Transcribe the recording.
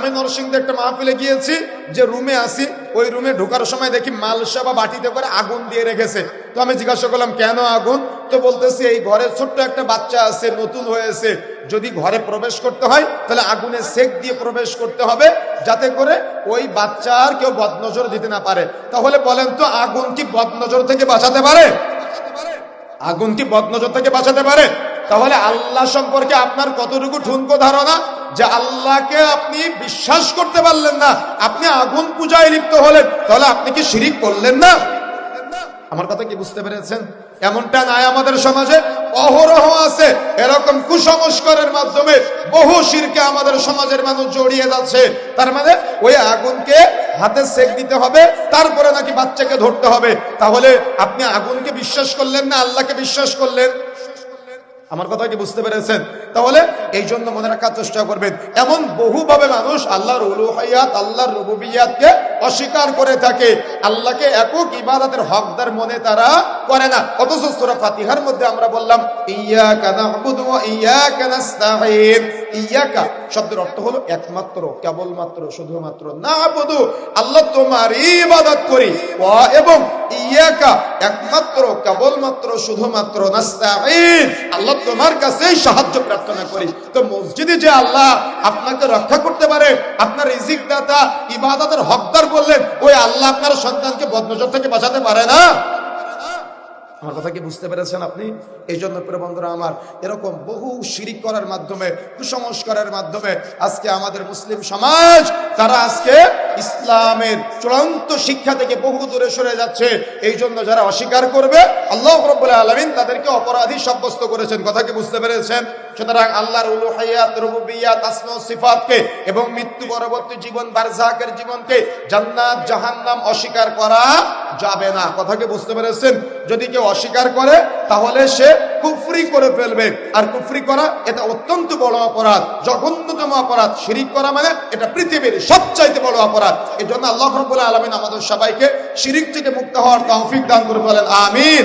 আমি নরসিংদে একটা মাহফিলে গিয়েছি, যে রুমে আসি ওই রুমে ঢোকার সময় দেখি মালসা বা বাটিতে করে আগুন দিয়ে রেখেছে। তো আমি জিজ্ঞাসা করলাম কেন আগুন? তো বলতেছে এই ঘরে ছোট্ট একটা বাচ্চা আছে, নতুন হয়েছে, যদি ঘরে প্রবেশ করতে হয় তাহলে আগুনে সেক দিয়ে প্রবেশ করতে হবে, যাতে করে ওই বাচ্চার কেউ বদনজর দিতে না পারে। তাহলে বলেন তো আগুন কি বদনজর থেকে বাঁচাতে পারে? আগুন কি বদনজর থেকে বাঁচাতে পারে? তাহলে আল্লাহ সম্পর্কে আপনার কতটুকু ঠুনকো ধারণা যে আল্লাহকে আপনি বিশ্বাস করতে পারলেন না, আপনি আগুন পূজায় লিপ্ত হলেন, তাহলে আপনি কি শিরিক করলেন না? আমার কথা কি বুঝতে পেরেছেন? এমনটা নাই আমাদের সমাজে অহরহ আছে এরকম কুসংস্কারের মাধ্যমে বহু শিরকে আমাদের সমাজের মানুষ জড়িয়ে যাচ্ছে। তার মানে ওই আগুনকে হাতে সেক দিতে হবে, তারপরে নাকি বাচ্চাকে ধরতে হবে। তাহলে আপনি আগুনকে বিশ্বাস করলেন না, আল্লাহকে বিশ্বাস করলেন। আমার কথা কি বুঝতে পেরেছেন? তাহলে এই জন্য মনে রাখার চেষ্টা করবেন, এমন বহুভাবে মানুষ আল্লাহর উলুহিয়াত, আল্লাহর রুবুবিয়াতকে অস্বীকার করে থাকে, আল্লাহকে একক ইবাদতের হকদার মনে তারা করে না। অথচ সূরা ফাতিহার মধ্যে আমরা বললাম ইয়াকা না'বুদু ওয়া ইয়াকা নাস্তাঈন। ইয়াকা শব্দের অর্থ হলো একমাত্র, কেবলমাত্র, শুধুমাত্র। না'বুদু আল্লাহ তোমারই ইবাদত করি, ওয়া এবং ইয়াকা একমাত্র, কেবলমাত্র, শুধুমাত্র, নাস্তাঈন আল্লাহ তোমার কাছেই সাহায্য প্রার্থনা করি। তো মসজিদে যে আল্লাহ আপনাকে রক্ষা করতে পারে, আপনার রিজিক দাতা, ইবাদতের হকদার বললেন, ওই আল্লাহ আপনার সন্তানকে বদনজর থেকে বাঁচাতে পারে না? আমার কথা কি বুঝতে পেরেছেন আপনি? এই জন্য প্রিয় বন্ধুরা আমার, এরকম বহু শিরিক করার মাধ্যমে, কুসংস্কারের মাধ্যমে আজকে আমাদের মুসলিম সমাজ তারা আজকে ইসলামের চূড়ান্ত শিক্ষা থেকে বহু দূরে সরে যাচ্ছে। এই জন্য যারা অস্বীকার করবে আল্লাহ রাব্বুল আলামিন তাদেরকে অপরাধী সাব্যস্ত করেছেন। কথা কি বুঝতে পেরেছেন? সুতরাং আল্লাহর উলুহিয়াত, রুবুবিয়াত, আসমা ও সিফাতকে এবং মৃত্যু পরবর্তী জীবন, বারজাকের জীবনকে, জান্নাত জাহান্নাম অস্বীকার করা যাবে না। কথা কি বুঝতে পেরেছেন? যদি কেউ অস্বীকার করে তাহলে সে কুফরি করে ফেলবে, আর কুফরি করা এটা অত্যন্ত বড় অপরাধ, জঘন্যতম অপরাধ। শিরিক করা মানে এটা পৃথিবীর সবচাইতে বড় অপরাধ। এই জন্য আল্লাহ রাব্বুল আলামিন আমাদের সবাইকে শিরিক থেকে মুক্ত হওয়ার তৌফিক দান করে বলেন আমিন।